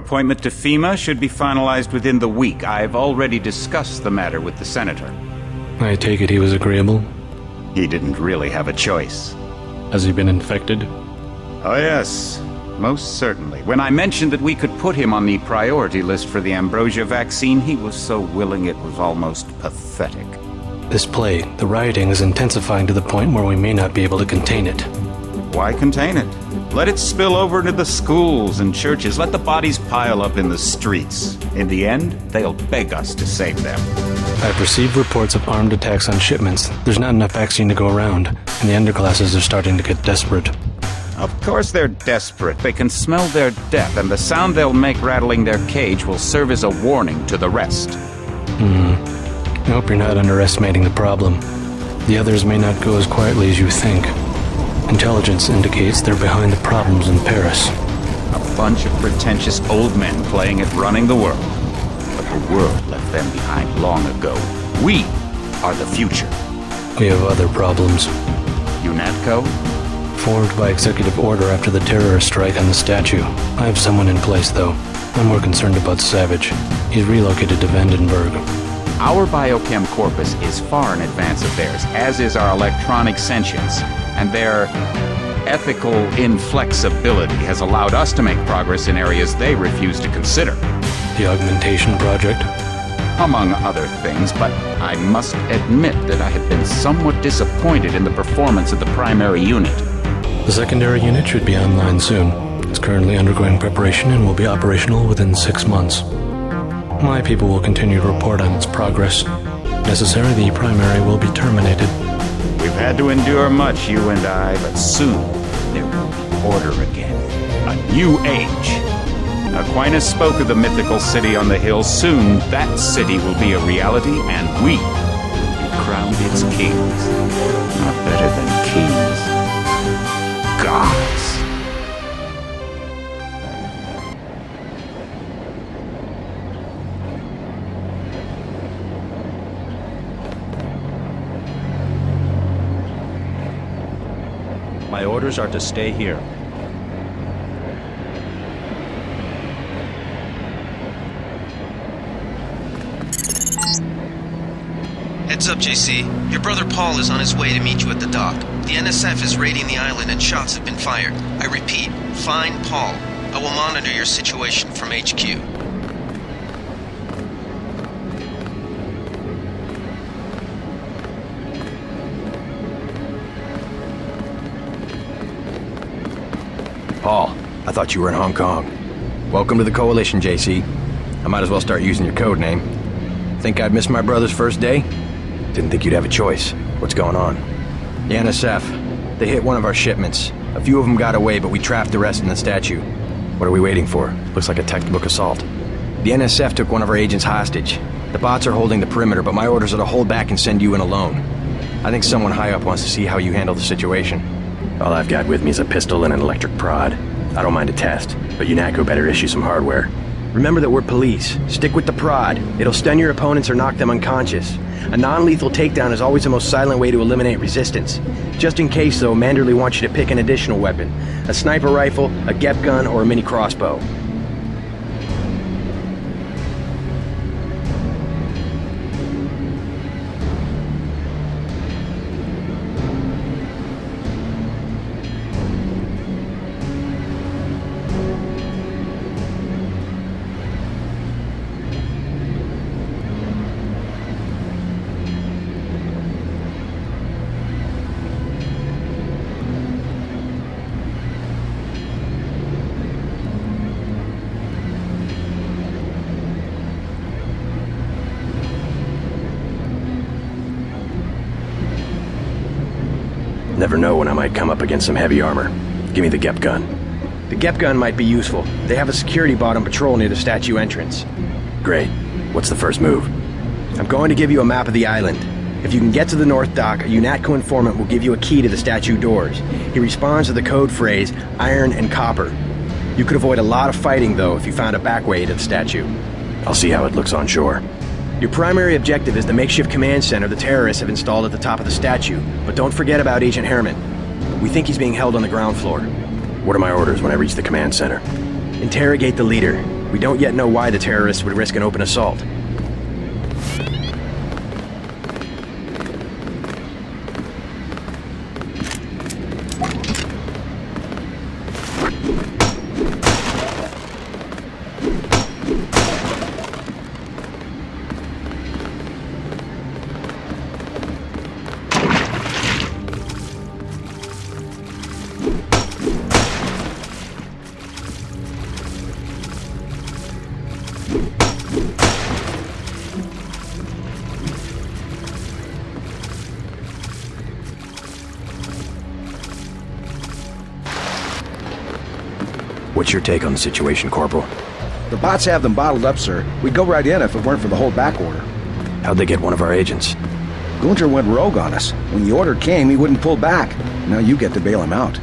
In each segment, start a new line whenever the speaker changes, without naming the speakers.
appointment to FEMA should be finalized within the week. I've already discussed the matter with the Senator.
I take it he was agreeable?
He didn't really have a choice.
Has he been infected?
Oh yes, most certainly. When I mentioned that we could put him on the priority list for the ambrosia vaccine, he was so willing it was almost pathetic.
This plague, the rioting is intensifying to the point where we may not be able to contain it.
Why contain it? Let it spill over into the schools and churches. Let the bodies pile up in the streets. In the end, they'll beg us to save them.
I've received reports of armed attacks on shipments. There's not enough vaccine to go around, and the underclasses are starting to get desperate.
Of course they're desperate. They can smell their death, and the sound they'll make rattling their cage will serve as a warning to the rest.
I hope you're not underestimating the problem. The others may not go as quietly as you think. Intelligence indicates they're behind the problems in Paris.
A bunch of pretentious old men playing at running the world. But the world left them behind long ago. We are the future.
We have other problems.
UNATCO?
Formed by executive order after the terrorist strike on the statue. I have someone in place, though. I'm more concerned about Savage. He's relocated to Vandenberg.
Our biochem corpus is far in advance of theirs, as is our electronic sentience, and their ethical inflexibility has allowed us to make progress in areas they refuse to consider.
The augmentation project?
Among other things, but I must admit that I have been somewhat disappointed in the performance of the primary unit.
The secondary unit should be online soon. It's currently undergoing preparation and will be operational within 6 months. My people will continue to report on its progress. Necessary, the primary will be terminated.
We've had to endure much, you and I, but soon there will be order again. A new age. Aquinas spoke of the mythical city on the hill. Soon that city will be a reality, and we will be crowned its kings. Not better than kings. Gods.
My orders are to stay here.
Heads up, JC. Your brother Paul is on his way to meet you at the dock. The NSF is raiding the island and shots have been fired. I repeat, find Paul. I will monitor your situation from HQ.
Paul, I thought you were in Hong Kong. Welcome to the Coalition, JC. I might as well start using your code name. Think I'd missed my brother's first day? Didn't think you'd have a choice. What's going on? The NSF. They hit one of our shipments. A few of them got away, but we trapped the rest in the statue. What are we waiting for? Looks like a textbook assault. The NSF took one of our agents hostage. The bots are holding the perimeter, but my orders are to hold back and send you in alone. I think someone high up wants to see how you handle the situation. All I've got with me is a pistol and an electric prod. I don't mind a test, but UNATCO better issue some hardware. Remember that we're police. Stick with the prod. It'll stun your opponents or knock them unconscious. A non-lethal takedown is always the most silent way to eliminate resistance. Just in case, though, Manderley wants you to pick an additional weapon. A sniper rifle, a GEP gun, or a mini crossbow. Never know when I might come up against some heavy armor. Give me the GEP gun. The GEP gun might be useful. They have a security bot on patrol near the statue entrance. Great. What's the first move? I'm going to give you a map of the island. If you can get to the North Dock, a UNATCO informant will give you a key to the statue doors. He responds to the code phrase, iron and copper. You could avoid a lot of fighting, though, if you found a back way to the statue. I'll see how it looks on shore. Your primary objective is the makeshift command center the terrorists have installed at the top of the statue, but don't forget about Agent Herman. We think he's being held on the ground floor. What are my orders when I reach the command center? Interrogate the leader. We don't yet know why the terrorists would risk an open assault. What's your take on the situation, Corporal?
The bots have them bottled up, sir. We'd go right in if it weren't for the whole back order.
How'd they get one of our agents?
Gunter went rogue on us. When the order came, he wouldn't pull back. Now you get to bail him out.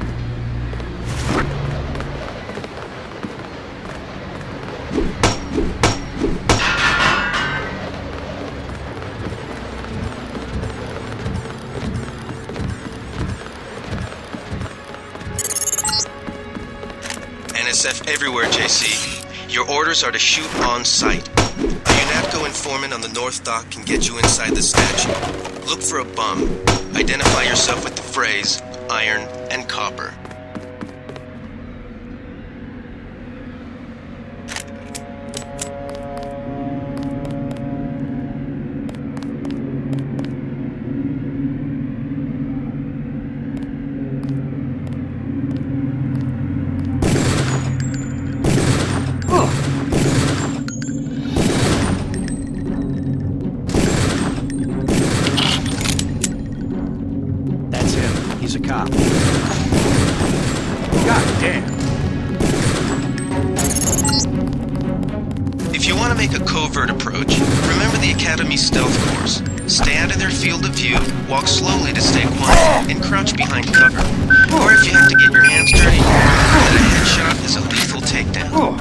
NSF everywhere, JC. Your orders are to shoot on sight. A UNATCO informant on the North Dock can get you inside the statue. Look for a bum. Identify yourself with the phrase, iron and copper.
That's him. He's a cop.
God damn.
If you want to make a covert approach, remember the Academy stealth course. Stay out of their field of view, walk slowly to stay quiet, and crouch behind cover. Or if you have to get your hands dirty, remember that a headshot is a lethal takedown.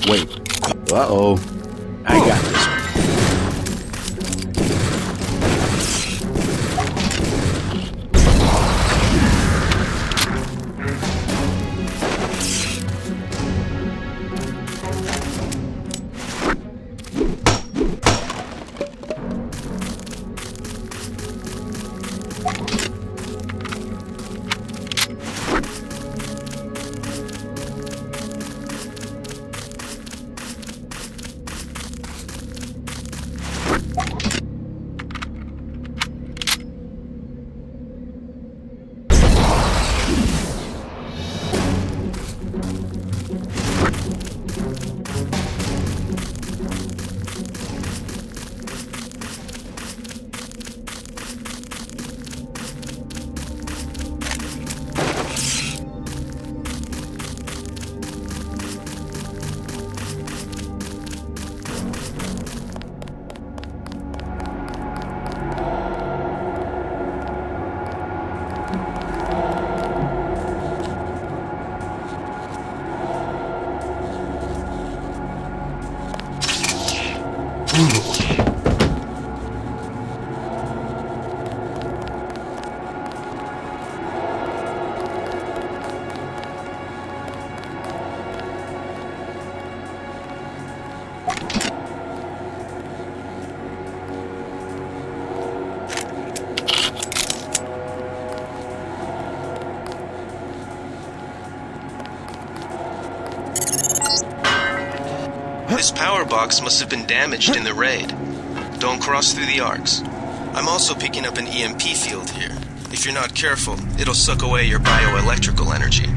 Wait. Uh-oh. I got this.
This power box must have been damaged in the raid. Don't cross through the arcs. I'm also picking up an EMP field here. If you're not careful, it'll suck away your bioelectrical energy.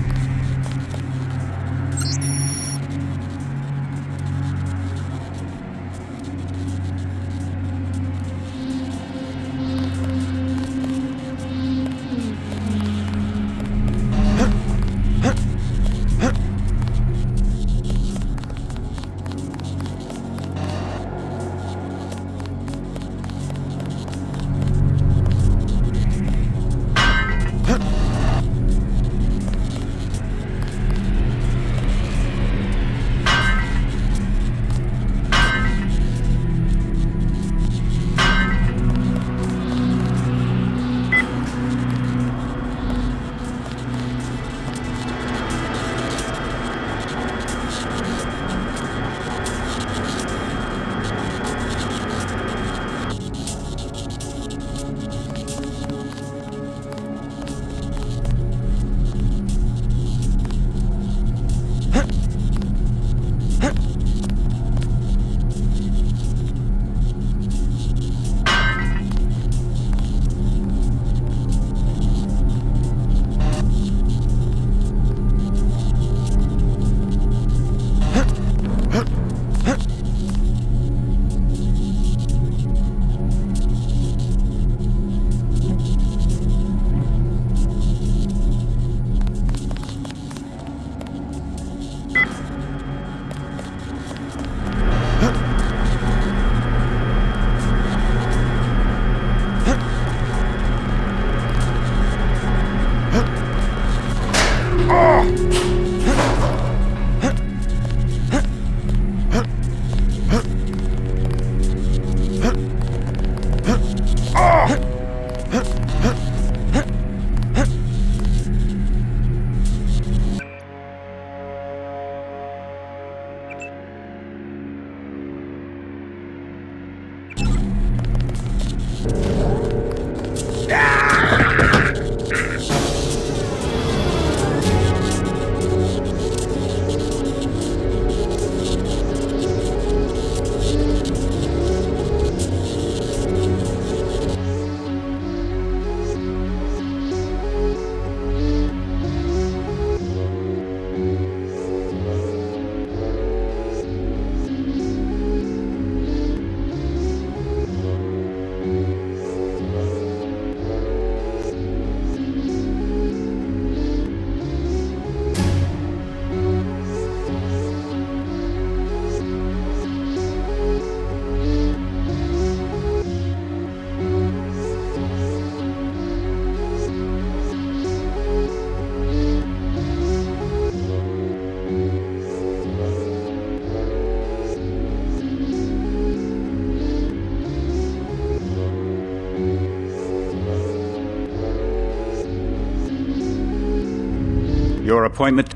Your appointment...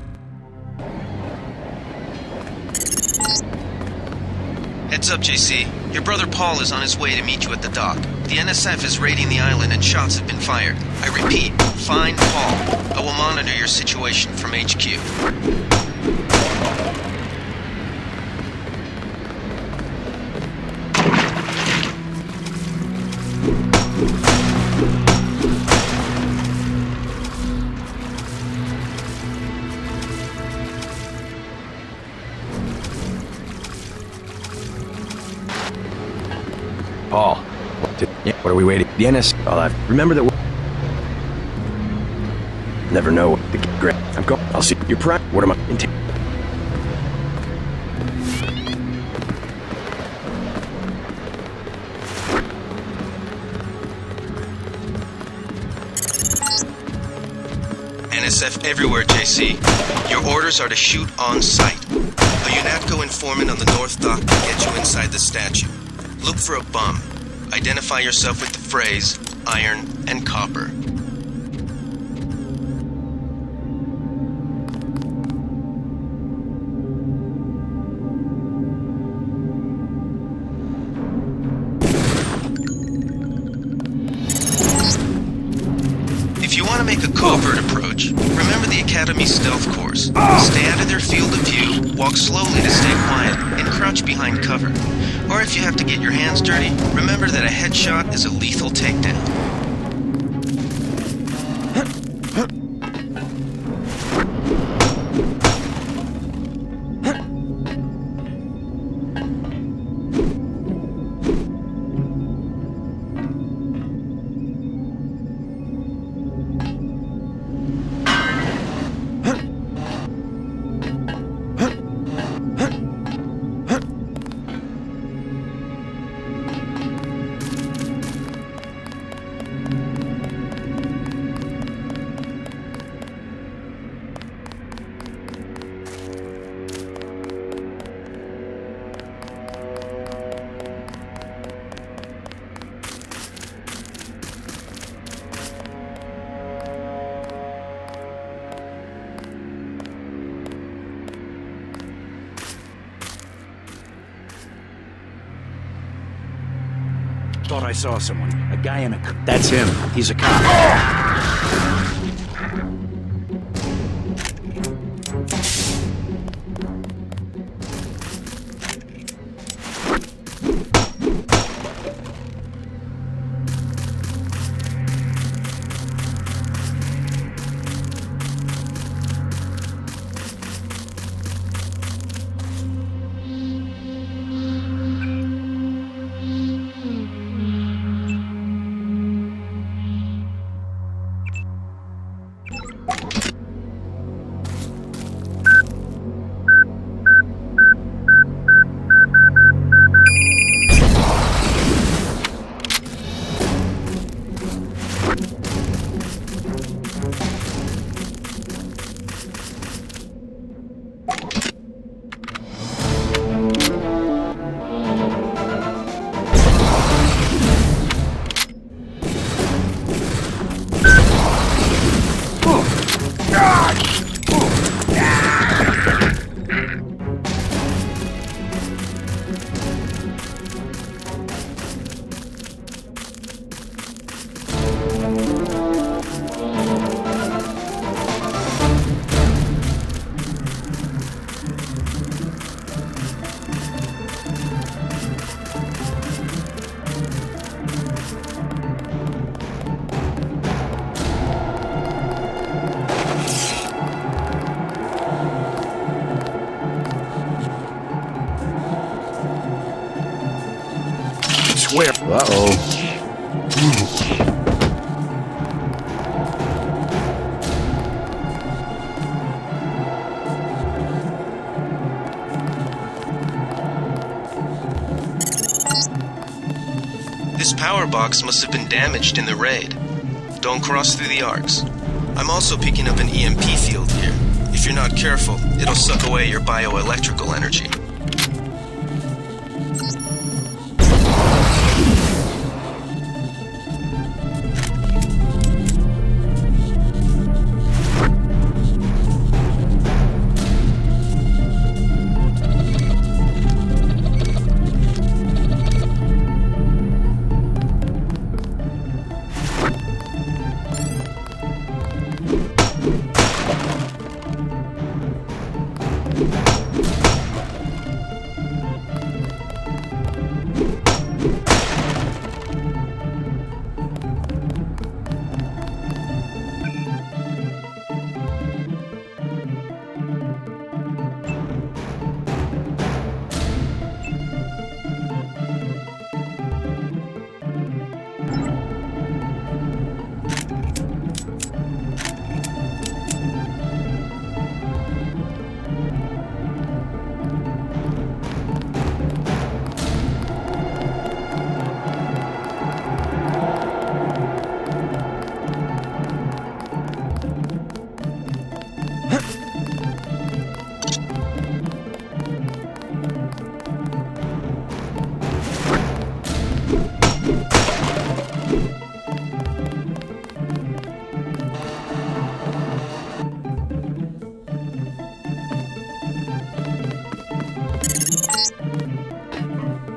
Heads up, JC. Your brother Paul is on his way to meet you at the dock. The NSF is raiding the island and shots have been fired. I repeat, find Paul. I will monitor your situation from HQ.
Paul, what are we waiting? The NS. Remember that. Never know. Great. I'm going. I'll see. You're prime. What am I?
NSF everywhere, JC. Your orders are to shoot on sight. A UNATCO informant on the North Dock will get you inside the statue. Look for a bum. Identify yourself with the phrase, iron and copper. If you want to make a covert approach, remember the Academy stealth course. Stay out of their field of view, walk slowly to stay quiet, and crouch behind cover. Or if you have to get your hands dirty, remember that a headshot is a lethal takedown.
Thought I saw someone. A guy in a... That's him. He's a cop. Where?
Uh-oh.
This power box must have been damaged in the raid. Don't cross through the arcs. I'm also picking up an EMP field here. If you're not careful, it'll suck away your bioelectrical energy.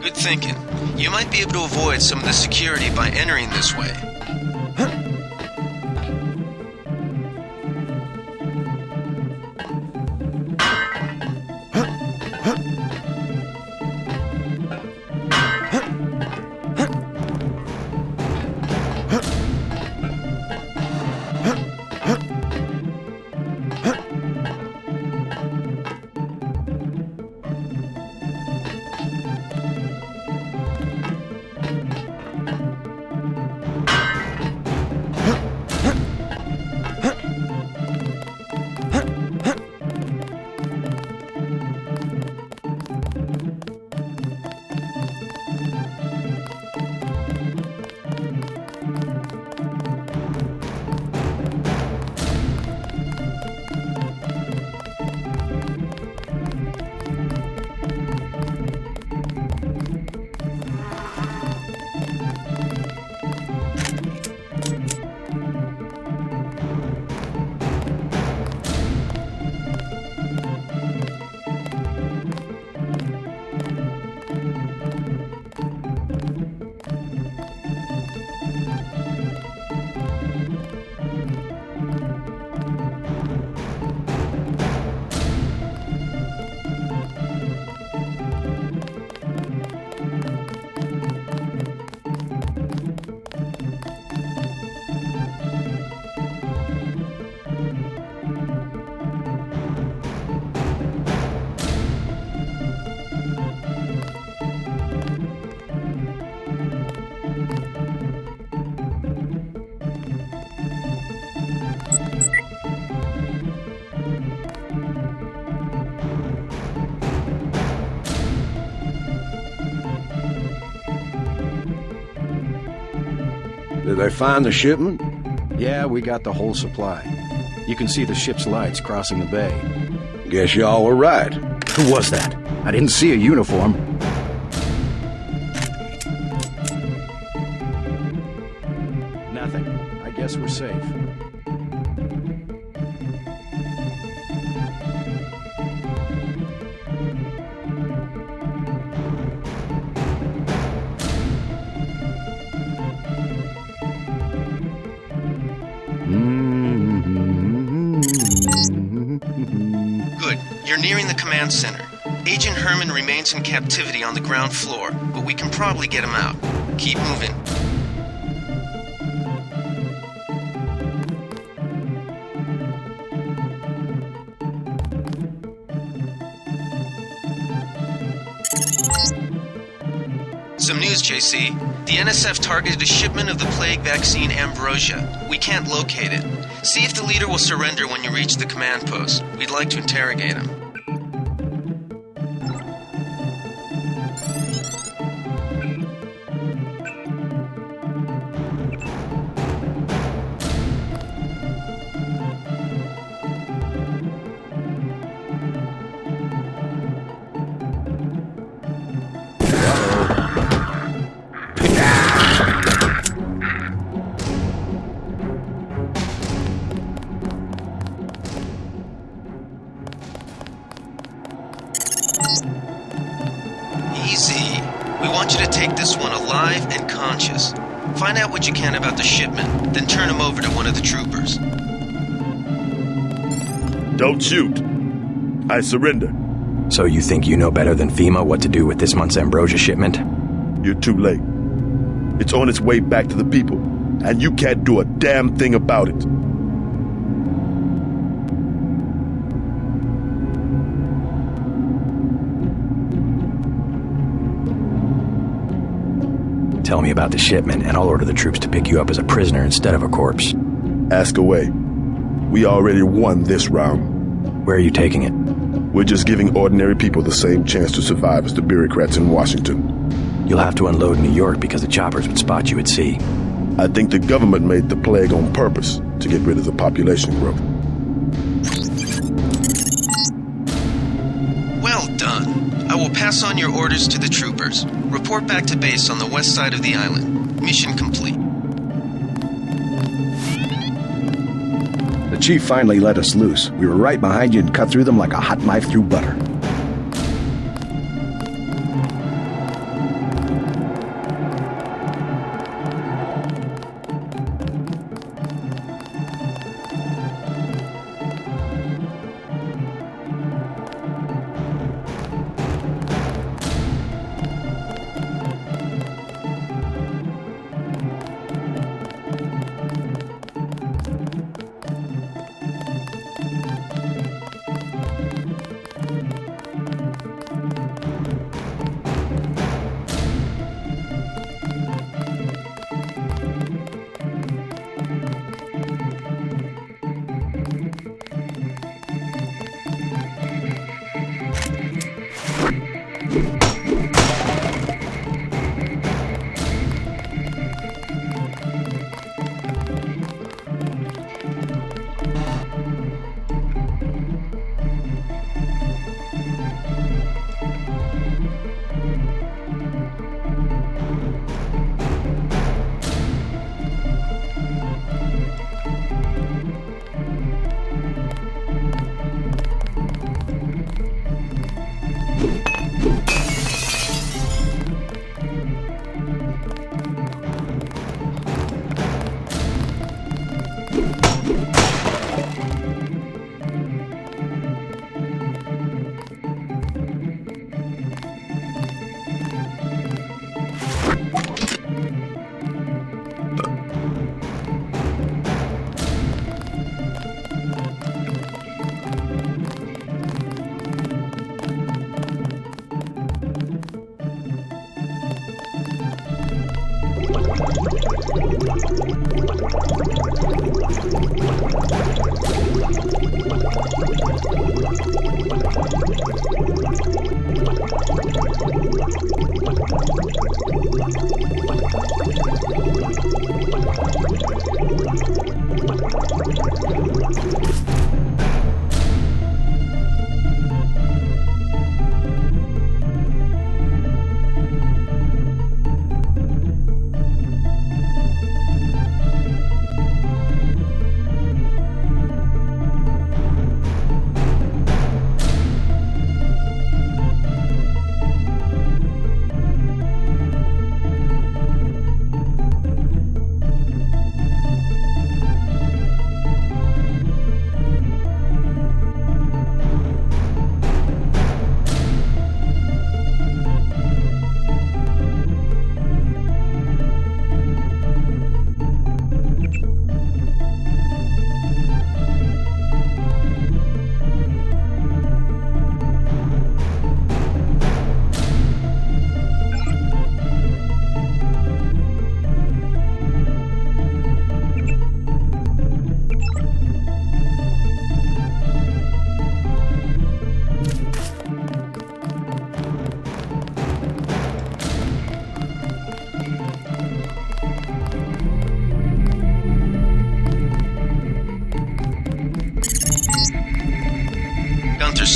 Good thinking. You might be able to avoid some of the security by entering this way.
they find the shipment?
Yeah, we got the whole supply. You can see the ship's lights crossing the bay.
Guess y'all were right.
Who was that? I didn't see a uniform. Nothing. I guess we're safe.
Good. You're nearing the command center. Agent Herman remains in captivity on the ground floor, but we can probably get him out. Keep moving. Some news, JC. The NSF targeted a shipment of the plague vaccine Ambrosia. We can't locate it. See if the leader will surrender when you reach the command post. We'd like to interrogate him. Easy. We want you to take this one alive and conscious. Find out what you can about the shipment, then turn him over to one of the troopers.
Don't shoot. I surrender.
So you think you know better than FEMA what to do with this month's Ambrosia shipment?
You're too late. It's on its way back to the people, and you can't do a damn thing about it.
Tell me about the shipment, and I'll order the troops to pick you up as a prisoner instead of a corpse.
Ask away. We already won this round.
Where are you taking it?
We're just giving ordinary people the same chance to survive as the bureaucrats in Washington.
You'll have to unload in New York because the choppers would spot you at sea.
I think the government made the plague on purpose to get rid of the population growth.
Well done. I will pass on your orders to the troopers. Report back to base on the west side of the island. Mission complete.
The chief finally let us loose. We were right behind you and cut through them like a hot knife through butter.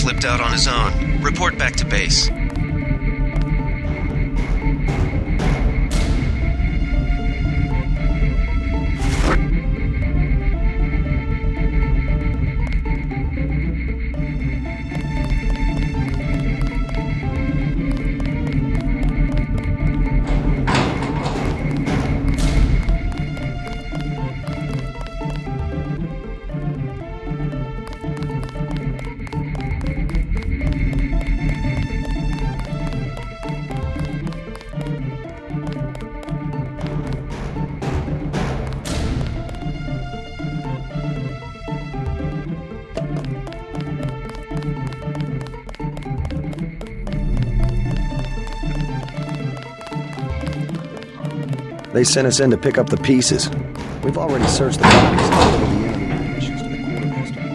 slipped out on his own. Report back to base.
They sent us in to pick up the pieces. We've already searched the bodies and delivered the enemy munitions to the quartermaster.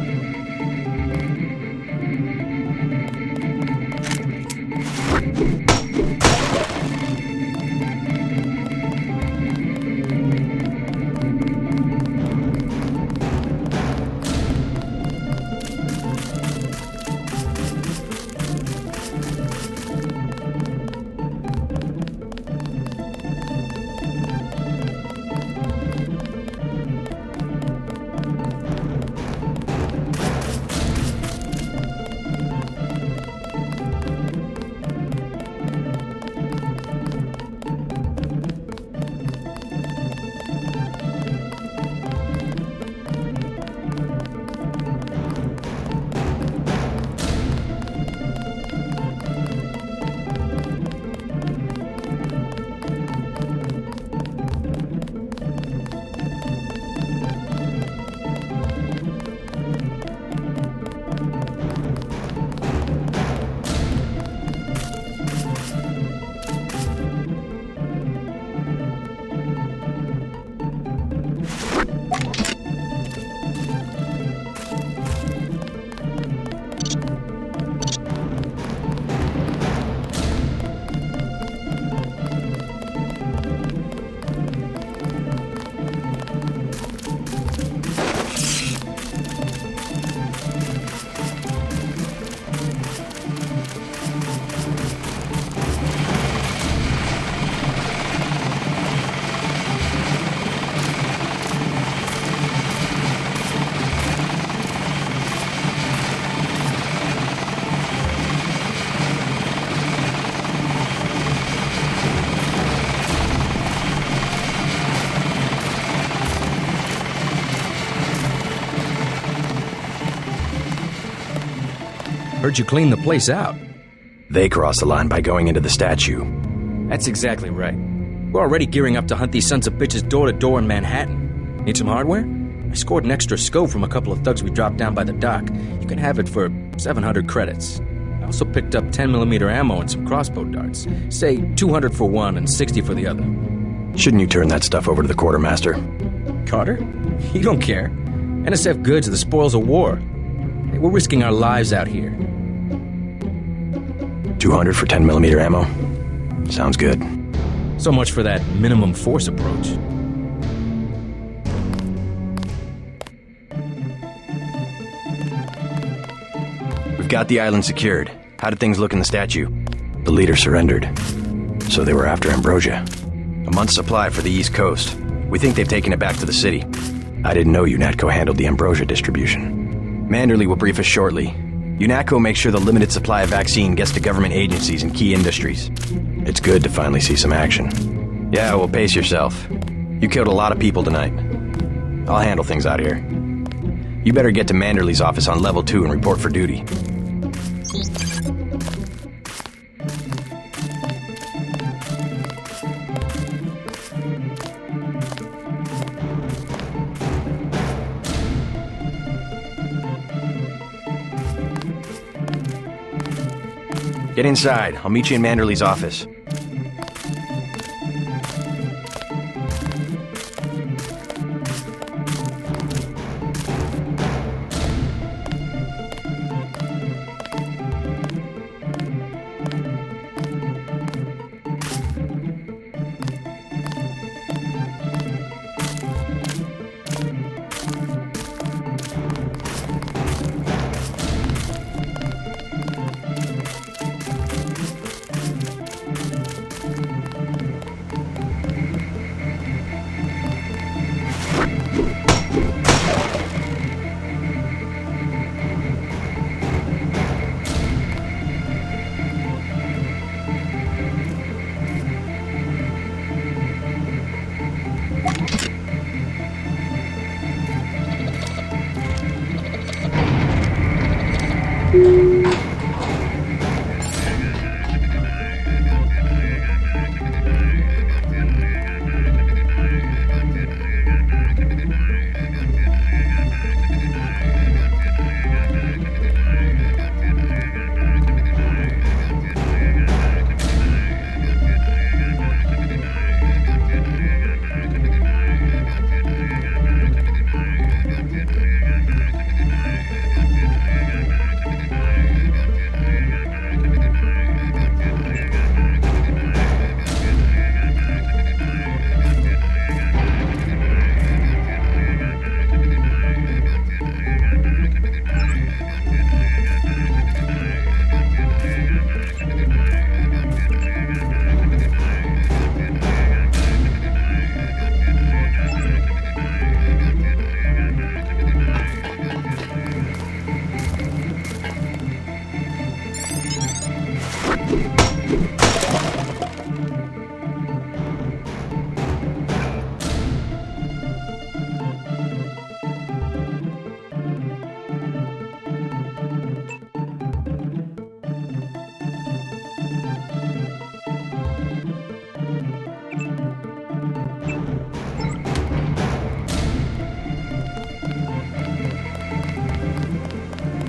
Heard you cleaned the place out.
They crossed the line by going into the statue.
That's exactly right. We're already gearing up to hunt these sons of bitches door to door in Manhattan. Need some hardware? I scored an extra scope from a couple of thugs we dropped down by the dock. You can have it for 700 credits. I also picked up 10mm ammo and some crossbow darts. Say 200 for one and 60 for the other.
Shouldn't you turn that stuff over to the quartermaster?
Carter? He don't care. NSF goods are the spoils of war. Hey, we're risking our lives out here.
200 for 10mm ammo? Sounds good.
So much for that minimum force approach.
We've got the island secured. How did things look in the statue? The leader surrendered. So they were after Ambrosia. A month's supply for the East Coast. We think they've taken it back to the city. I didn't know UNATCO handled the Ambrosia distribution. Manderley will brief us shortly. UNATCO makes sure the limited supply of vaccine gets to government agencies and key industries. It's good to finally see some action. Yeah, well, pace yourself. You killed a lot of people tonight. I'll handle things out here. You better get to Manderley's office on level 2 and report for duty. Get inside. I'll meet you in Manderley's office.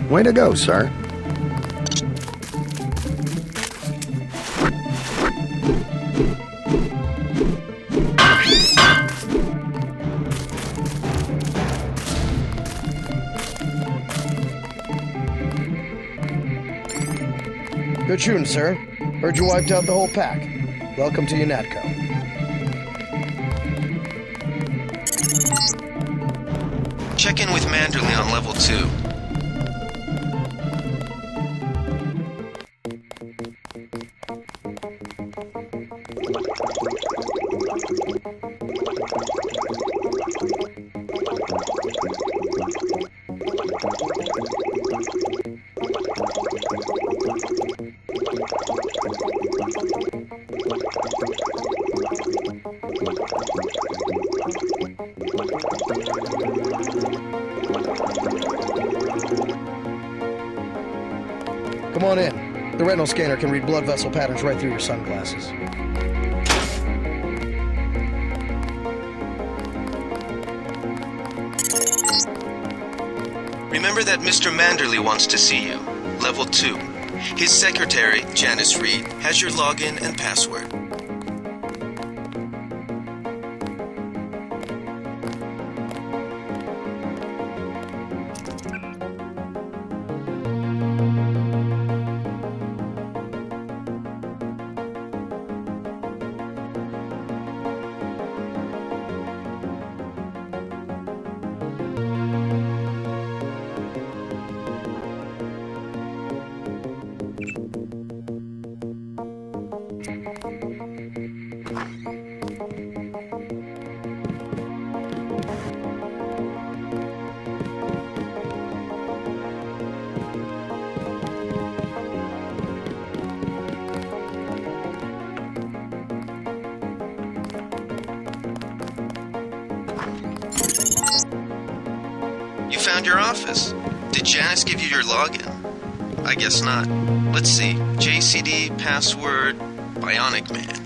Way to go, sir.
Good shooting, sir. Heard you wiped out the whole pack. Welcome to UNATCO.
Check in with Manderley on level 2.
Come on in. The retinal scanner can read blood vessel patterns right through your sunglasses.
Remember that Mr. Manderley wants to see you. Level 2. His secretary, Janice Reed, has your login and password. You found your office. Did Janice give you your login? I guess not. Let's see. JCD, password, Bionic Man.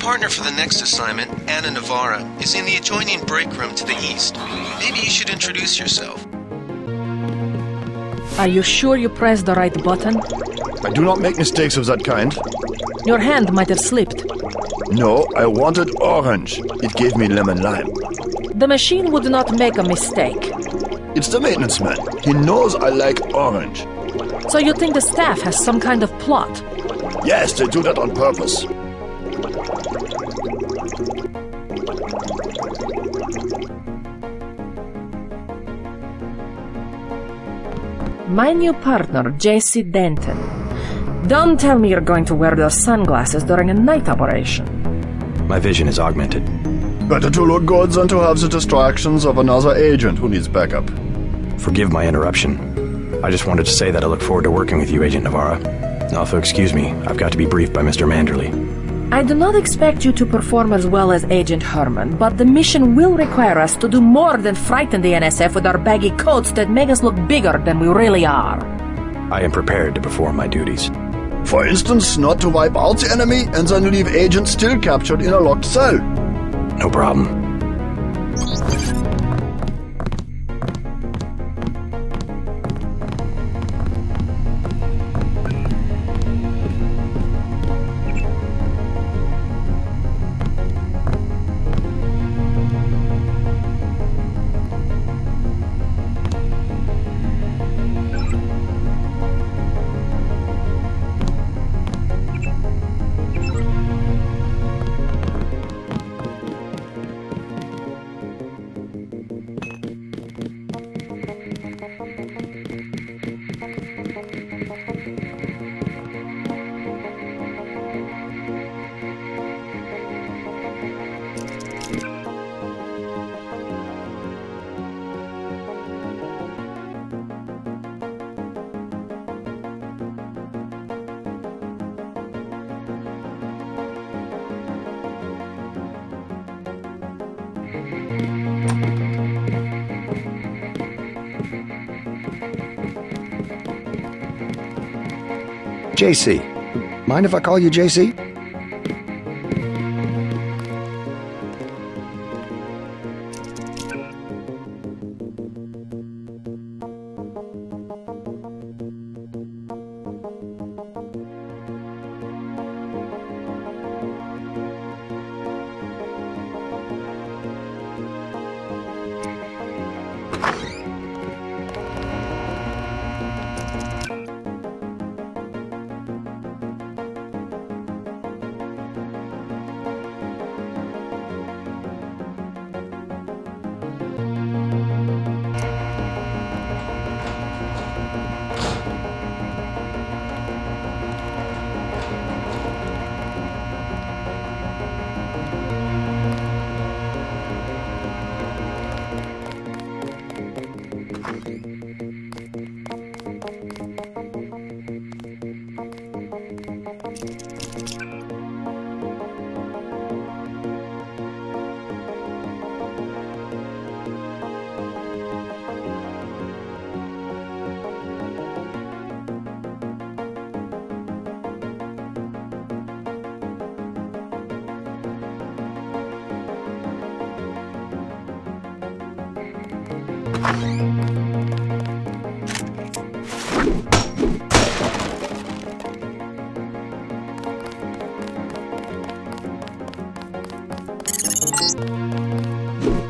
partner for the next assignment, Anna Navarra, is in the adjoining break room to the east. Maybe you should introduce yourself.
Are you sure you pressed the right button?
I do not make mistakes of that kind.
Your hand might have slipped.
No, I wanted orange. It gave me lemon lime.
The machine would not make a mistake.
It's the maintenance man. He knows I like orange.
So you think the staff has some kind of plot?
Yes, they do that on purpose.
My new partner, J.C. Denton. Don't tell me you're going to wear those sunglasses during a night operation.
My vision is augmented.
Better to look good than to have the distractions of another agent who needs backup.
Forgive my interruption. I just wanted to say that I look forward to working with you, Agent Navarra. Also, excuse me, I've got to be briefed by Mr. Manderley.
I do not expect you to perform as well as Agent Herman, but the mission will require us to do more than frighten the NSF with our baggy coats that make us look bigger than we really are.
I am prepared to perform my duties.
For instance, not to wipe out the enemy and then leave agents still captured in a locked cell.
No problem.
JC. Mind if I call you JC?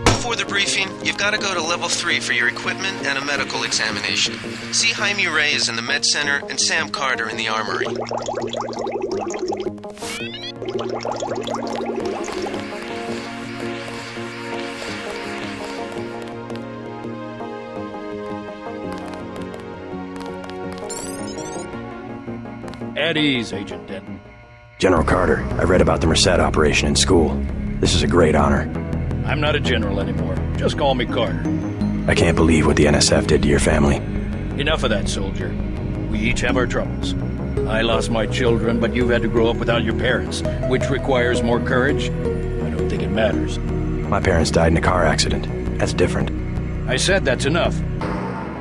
Before the briefing, you've got to go to level 3 for your equipment and a medical examination. See Jaime Reyes in the med center and Sam Carter in the armory.
At ease, Agent Denton.
General Carter, I read about the Merced operation in school. This is a great honor.
I'm not a general anymore. Just call me Carter.
I can't believe what the NSF did to your family.
Enough of that, soldier. We each have our troubles. I lost my children, but you've had to grow up without your parents, which requires more courage. I don't think it matters.
My parents died in a car accident. That's different.
I said that's enough.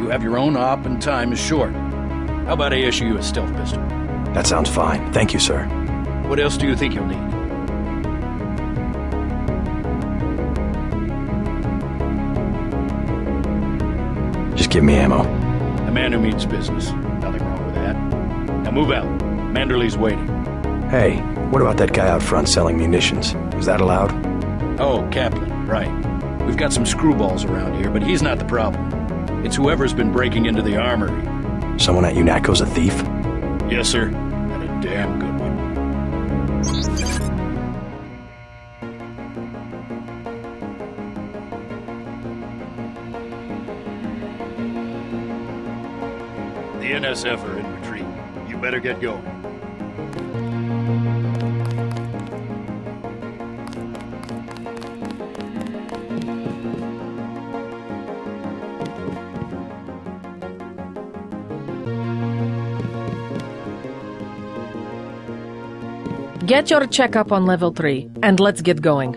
You have your own op and time is short. How about I issue you a stealth pistol?
That sounds fine. Thank you, sir.
What else do you think you'll need?
Just give me ammo.
A man who means business. Nothing wrong with that. Now move out. Manderley's waiting.
Hey, what about that guy out front selling munitions? Is that allowed?
Oh, Kaplan, right. We've got some screwballs around here, but he's not the problem. It's whoever's been breaking into the armory.
Someone at UNATCO's a thief?
Yes, sir. And a damn good one. The NSF are in retreat. You better get going.
Get your checkup on level 3, and let's get going.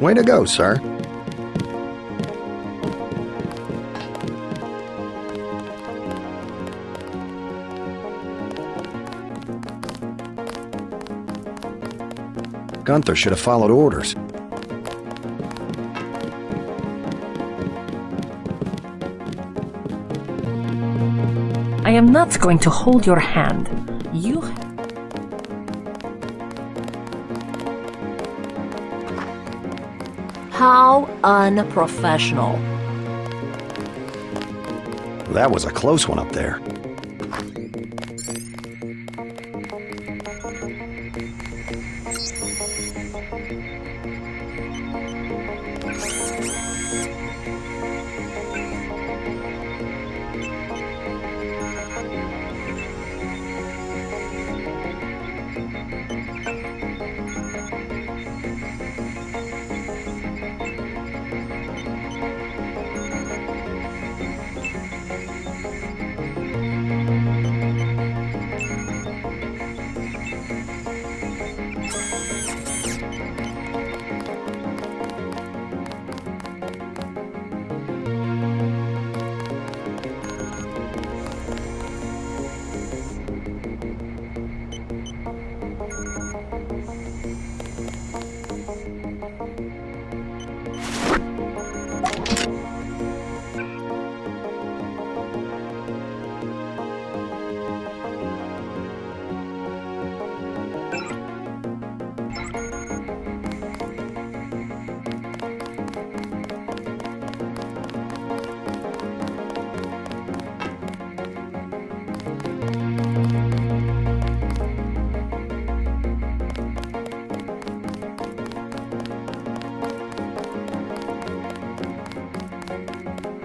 Way to go, sir. Gunther should have followed orders.
I am not going to hold your hand. You... How unprofessional.
That was a close one up there.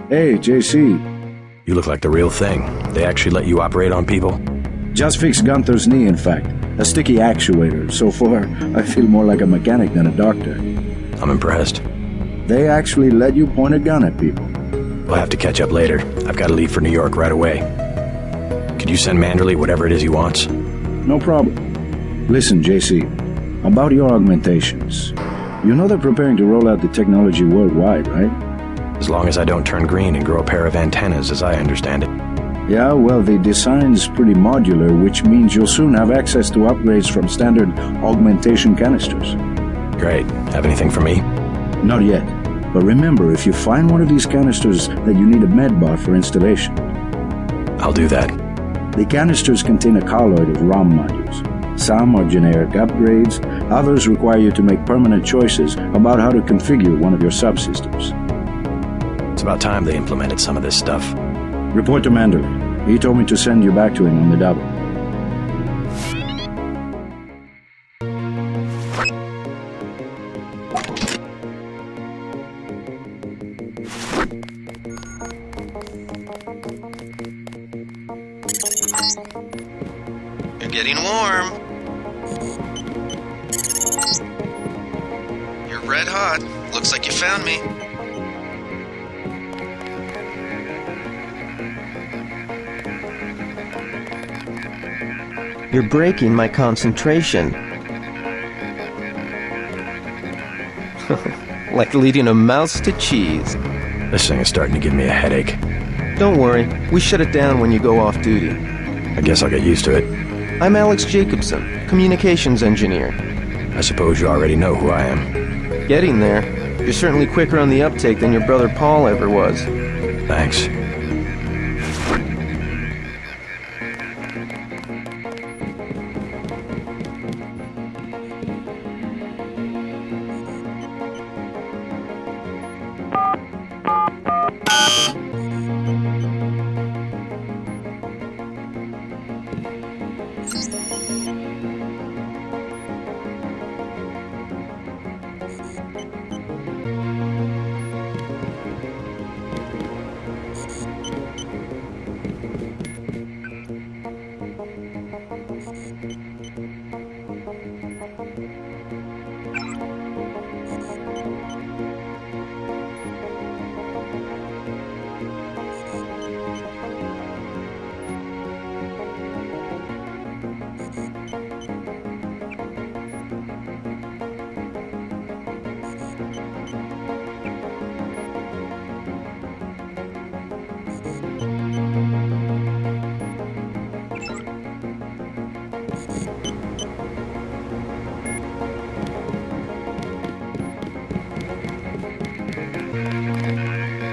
Hey, JC.
You look like the real thing. They actually let you operate on people?
Just fixed Gunther's knee, in fact. A sticky actuator. So far, I feel more like a mechanic than a doctor.
I'm impressed.
They actually let you point a gun at people.
We'll have to catch up later. I've got to leave for New York right away. Could you send Manderley whatever it is he wants?
No problem. Listen, JC. About your augmentations. You know they're preparing to roll out the technology worldwide, right?
As long as I don't turn green and grow a pair of antennas, as I understand it.
Yeah, well, the design's pretty modular, which means you'll soon have access to upgrades from standard augmentation canisters.
Great. Have anything for me?
Not yet. But remember, if you find one of these canisters that you need a medbot for installation.
I'll do that.
The canisters contain a colloid of ROM modules. Some are generic upgrades, others require you to make permanent choices about how to configure one of your subsystems.
It's about time they implemented some of this stuff.
Report to Manderley. He told me to send you back to him on the double.
You're getting warm. You're red hot. Looks like you found me.
You're breaking my concentration. Like leading a mouse to cheese.
This thing is starting to give me a headache.
Don't worry, we shut it down when you go off duty.
I guess I'll get used to it.
I'm Alex Jacobson, communications engineer.
I suppose you already know who I am.
Getting there. You're certainly quicker on the uptake than your brother Paul ever was.
Thanks.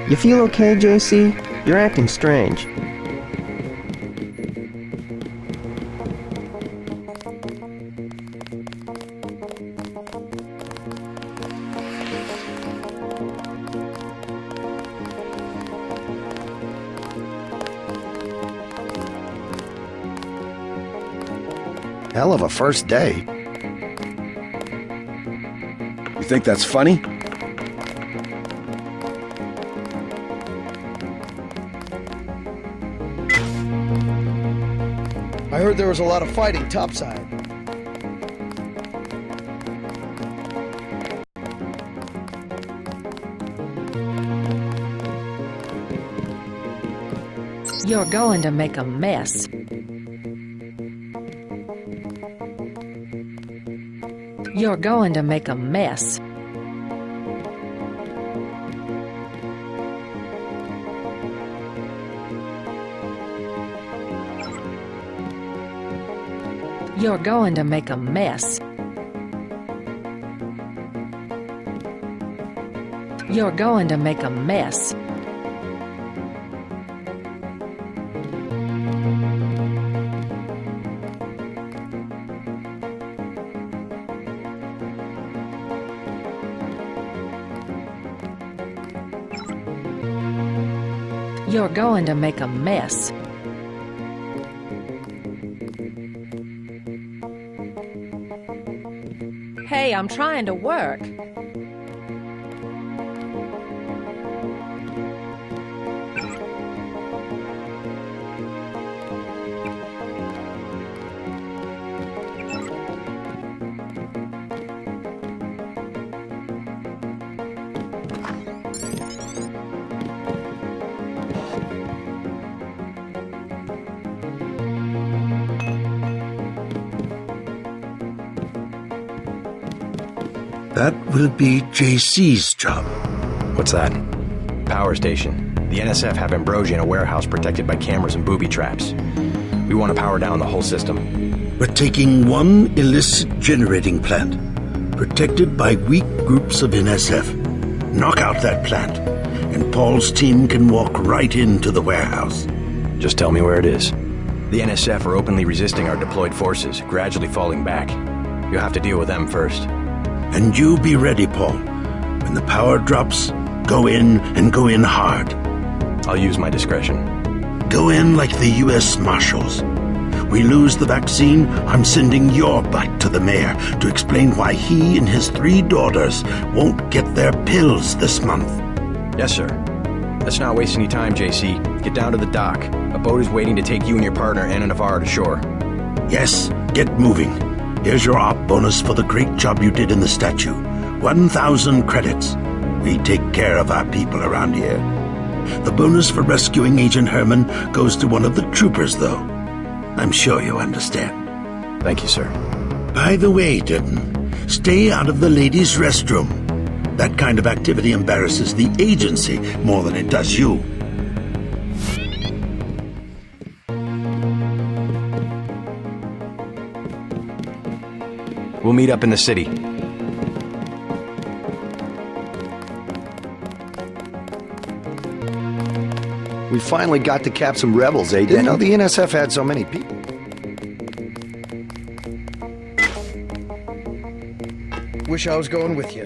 You feel okay, JC? You're acting strange.
Hell of a first day.
You think that's funny?
I heard there was a lot of fighting topside.
You're going to make a mess. You're going to make a mess. You're going to make a mess. You're going to make a mess. You're going to make a mess. Hey, I'm trying to work.
That will be JC's job.
What's that? Power station. The NSF have Ambrosia in a warehouse protected by cameras and booby traps. We want to power down the whole system.
We're taking one illicit generating plant, protected by weak groups of NSF. Knock out that plant, and Paul's team can walk right into the warehouse.
Just tell me where it is. The NSF are openly resisting our deployed forces, gradually falling back. You'll have to deal with them first.
And you be ready, Paul. When the power drops, go in and go in hard.
I'll use my discretion.
Go in like the U.S. Marshals. We lose the vaccine, I'm sending your butt to the mayor to explain why he and his 3 daughters won't get their pills this month.
Yes, sir. Let's not waste any time, JC. Get down to the dock. A boat is waiting to take you and your partner, Anna Navarro, to shore.
Yes, get moving. Here's your op bonus for the great job you did in the statue. 1,000 credits. We take care of our people around here. The bonus for rescuing Agent Herman goes to one of the troopers, though. I'm sure you understand.
Thank you, sir.
By the way, Denton, stay out of the ladies' restroom. That kind of activity embarrasses the agency more than it does you.
We'll meet up in the city.
We finally got to cap some rebels, eh? Didn't know the NSF had so many people.
Wish I was going with you.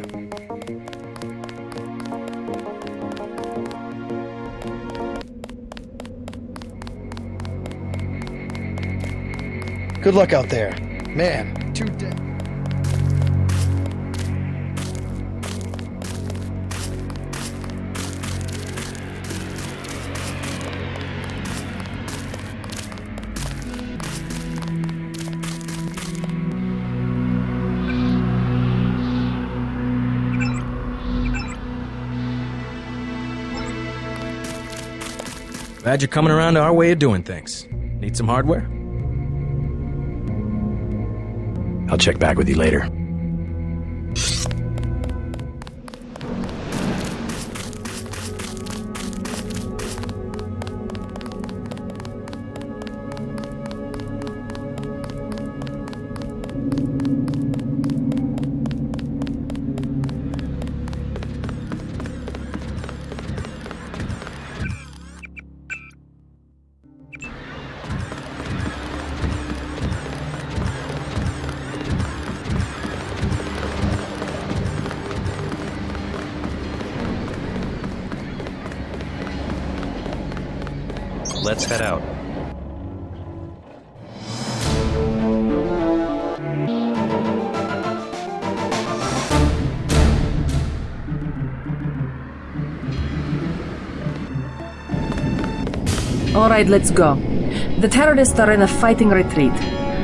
Good luck out there. Man, too dead.
Glad you're coming around to our way of doing things. Need some hardware?
I'll check back with you later.
Let's head out.
All right, let's go. The terrorists are in a fighting retreat.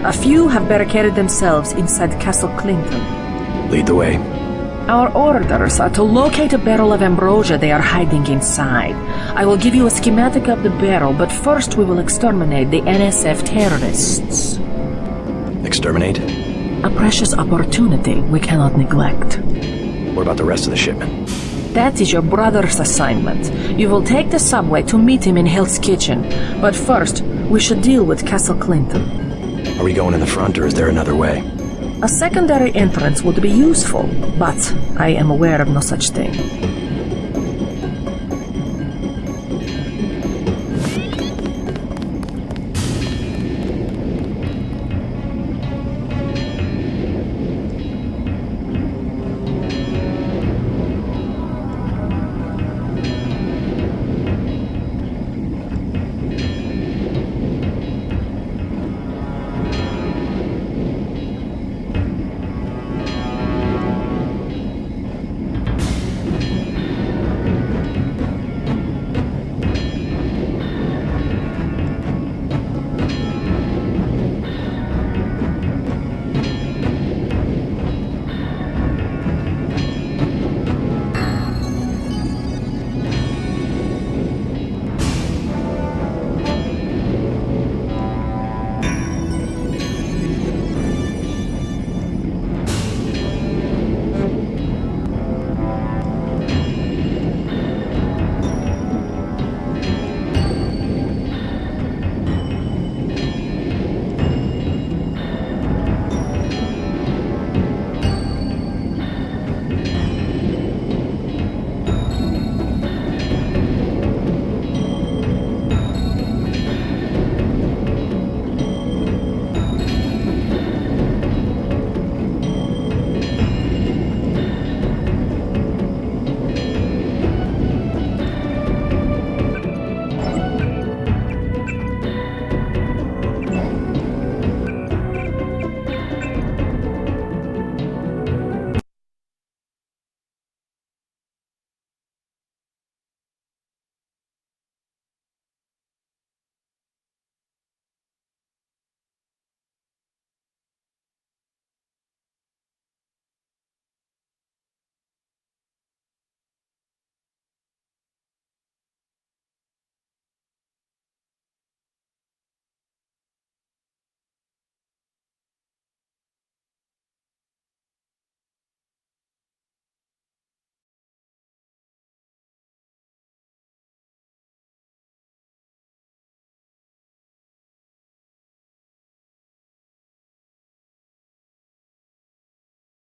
A few have barricaded themselves inside Castle Clinton.
Lead the way.
Our orders are to locate a barrel of ambrosia they are hiding inside. I will give you a schematic of the barrel, but first we will exterminate the NSF terrorists.
Exterminate?
A precious opportunity we cannot neglect.
What about the rest of the shipment?
That is your brother's assignment. You will take the subway to meet him in Hell's Kitchen. But first, we should deal with Castle Clinton.
Are we going in the front, or is there another way?
A secondary entrance would be useful, but I am aware of no such thing.